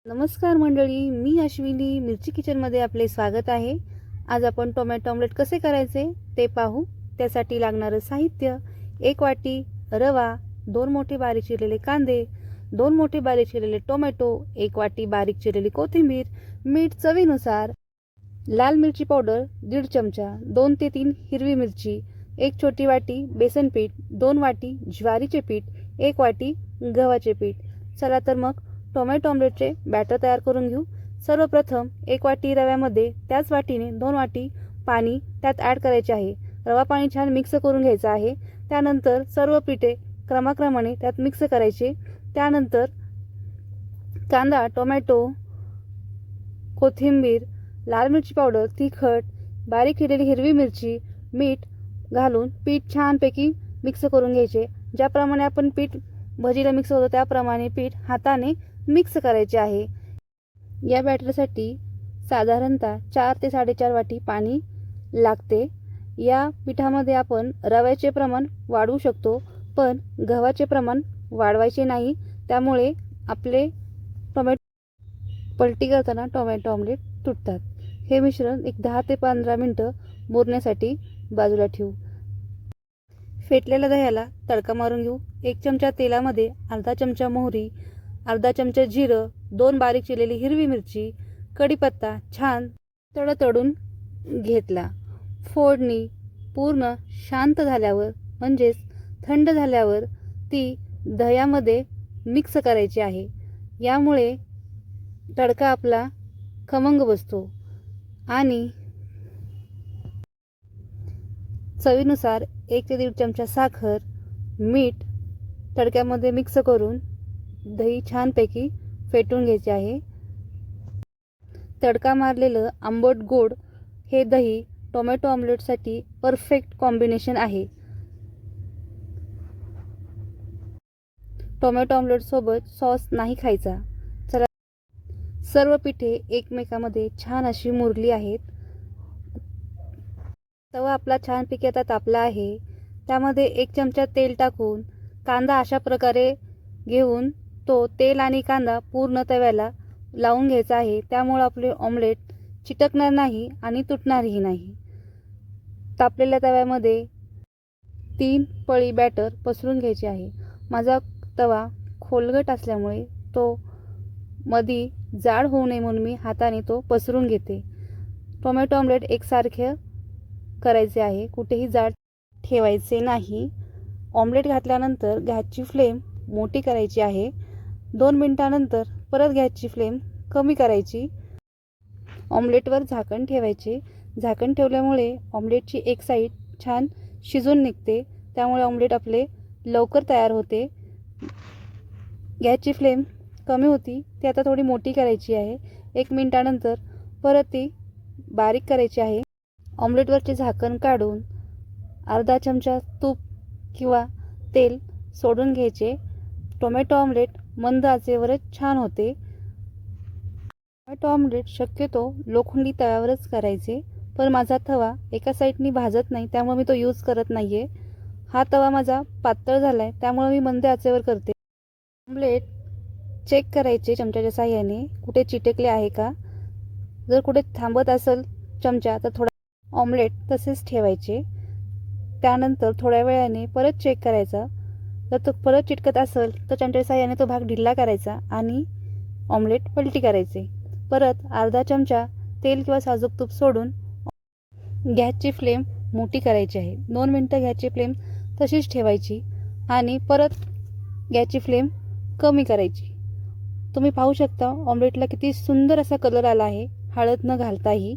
नमस्कार मंडळी, मी अश्विनी मिरची किचनमध्ये आपले स्वागत आहे। आज आपण टोमॅटो ऑमलेट कसे करायचे ते पाहू। त्यासाठी लागणारे साहित्य: 1 वाटी रवा, 2 मोठे बारीक चिरलेले कांदे, 2 मोठे बारीक चिरलेले टोमॅटो, 1 वाटी बारीक चिरलेली कोथिंबीर, मीठ चवीनुसार, लाल मिरची पावडर 1.5 चमचा, 2 ते 3 हिरवी मिरची, 1 छोटी वाटी बेसन पीठ, 2 वाटी ज्वारीचे पीठ, 1 वाटी गव्हाचे पीठ। चला तर मग टोमॅटो ऑमलेटचे बॅटर तयार करून घेऊ। सर्वप्रथम 1 वाटी रव्यामध्ये त्याच वाटीने 2 वाटी पाणी त्यात ॲड करायचे आहे। रवा पाणी छान मिक्स करून घ्यायचं आहे। त्यानंतर सर्व पीठे क्रमाक्रमाने त्यात मिक्स करायचे। त्यानंतर कांदा, टोमॅटो, कोथिंबीर, लाल मिरची पावडर, तिखट, बारीक चिरलेली हिरवी मिरची, मीठ घालून पीठ छानपैकी मिक्स करून घ्यायचे। ज्याप्रमाणे आपण पीठ भजीला मिक्स होतो त्याप्रमाणे पीठ हाताने मिक्स करायचे आहे। या बॅटरसाठी साधारणतः 4 ते 4.5 वाटी पाणी लागते। या पिठामध्ये आपण रव्याचे प्रमाण वाढवू शकतो, पण गव्हाचे प्रमाण वाढवायचे नाही। त्यामुळे आपले टोमॅटो पलटी करताना टोमॅटो ऑमलेट तुटतात। हे मिश्रण एक 10 ते 15 मिनिटं मुरण्यासाठी बाजूला ठेवू। फेटलेल्या दह्याला तडका मारून घेऊ। 1 चमचा तेलामध्ये अर्धा चमचा मोहरी, अर्धा चमचा जिरं, 2 बारीक चिरलेली हिरवी मिरची, कढीपत्ता छान तडतडून घेतला। फोडणी पूर्ण शांत झाल्यावर म्हणजेच थंड झाल्यावर ती दह्यामध्ये मिक्स करायची आहे। यामुळे तडका आपला खमंग बसतो। आणि चवीनुसार 1 ते 1.5 चमचा साखर, मीठ तडक्यामध्ये मिक्स करून दही छानपैकी फेटून घ्यायचे आहे। तडका मारलेलं आंबट गोड हे दही टोमॅटो ऑमलेटसाठी परफेक्ट कॉम्बिनेशन आहे। टोमॅटो ऑमलेट सोबत सॉस नाही खायचा। चला, सर्व पिठे एकमेकांमध्ये छान अशी मुरली आहेत। तवा आपला छानपैकी आता तापला आहे। त्यामध्ये 1 चमचा तेल टाकून कांदा अशा प्रकारे घेऊन तो तेल आणि कांदा पूर्ण तव्याला लावून घ्यायचा आहे। त्यामुळे आपले ऑमलेट चिटकणार नाही आणि तुटणारही नाही। तापलेल्या तव्यामध्ये 3 पळी बॅटर पसरून घ्यायचे आहे। माझा तवा खोलगट असल्यामुळे तो मधी जाड होऊ नये म्हणून मी हाताने तो पसरून घेते। टोमॅटो ऑमलेट एकसारखे करायचे आहे, कुठेही जाड ठेवायचे नाही। ऑमलेट घातल्यानंतर गॅसची फ्लेम मोठी करायची आहे। 2 मिनिटांनंतर परत गॅसची फ्लेम कमी करायची। ऑमलेटवर झाकण ठेवायचे। झाकण ठेवल्यामुळे ऑमलेटची एक साईड छान शिजून निघते। त्यामुळे ऑमलेट आपले लवकर तयार होते। गॅसची फ्लेम कमी होती ती आता थोडी मोठी करायची आहे। 1 मिनिटानंतर परत ती बारीक करायची आहे। ऑमलेटवरचे झाकण काढून अर्धा चमचा तूप किंवा तेल सोडून घ्यायचे। टोमॅटो ऑमलेट मंद आचेवरच छान होते। टोमॅटो ऑमलेट शक्यतो लोखंडी तव्यावरच करायचे, पण माझा तवा एका साईडनी भाजत नाही त्यामुळे मी तो यूज करत नाहीये। हा तवा माझा पातळ झालाय त्यामुळे मी मंद आचेवर करते। ऑमलेट चेक करायचे चमच्याच्या साहाय्याने कुठे चिटकले आहे का। जर कुठे थांबत असेल चमचा तर थोडा ऑमलेट तसेच ठेवायचे। त्यानंतर थोड्या वेळाने परत चेक करायचा। जर तो परत चिटकत असेल तर चमच्याच्या साहाय्याने तो भाग ढिला करायचा आणि ऑमलेट पलटी करायचे। परत अर्धा चमचा तेल किंवा साजूक तूप सोडून गॅसची फ्लेम मोठी करायची आहे। 2 मिनिटं गॅसची फ्लेम तशीच ठेवायची आणि परत गॅसची फ्लेम कमी करायची। तुम्ही पाहू शकता ऑमलेटला किती सुंदर असा कलर आला आहे, हळद न घालताही।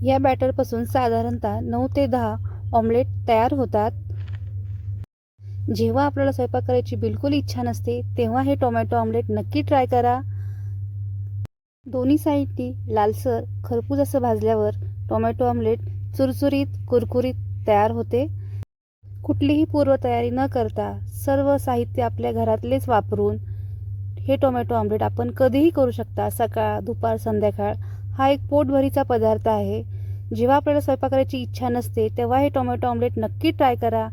या बॅटरपासून साधारणतः 9 ते 10 ऑमलेट तयार होतात। जेव्हा आपल्याला स्वयंपाक करायची बिलकुल इच्छा नसते तेव्हा हे टोमॅटो ऑमलेट नक्की ट्राय करा। दोन्ही साईडनी लालसर खरपूस असं भाजल्यावर टोमॅटो ऑमलेट चुरचुरीत कुरकुरीत तयार होते। कुठलीही पूर्वतयारी न करता सर्व साहित्य आपल्या घरातलेच वापरून हे टोमॅटो ऑमलेट आपण कधीही करू शकता। सकाळ, दुपार, संध्याकाळ हा एक पोटभरीचा पदार्थ आहे। जेव्हा आपल्याला स्वयंपाक करायची इच्छा नसते तेव्हा हे टोमॅटो ऑमलेट नक्की ट्राय करा।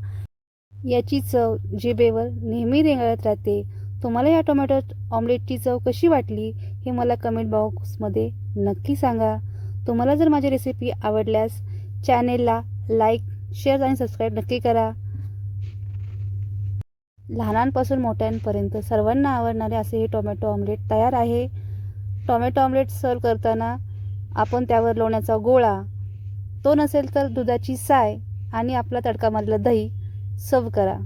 याची चव जिभेवर नेहमी रेंगाळत राहते। तुम्हाला या टोमॅटो ऑमलेटची चव कशी वाटली हे मला कमेंट बॉक्समध्ये नक्की सांगा. तुम्हाला जर माझी रेसिपी आवडल्यास चॅनेलला लाईक, शेअर आणि सबस्क्राईब नक्की करा. लहानांपासून मोठ्यांपर्यंत सर्वांना आवडणारे असे हे टोमॅटो ऑमलेट तयार आहे. टोमॅटो ऑमलेट सर्व करताना आपण त्यावर लोण्याचा गोळा, तो नसेल तर दुधाची साय आणि आपला तडका मारलेला दही सर्व करा.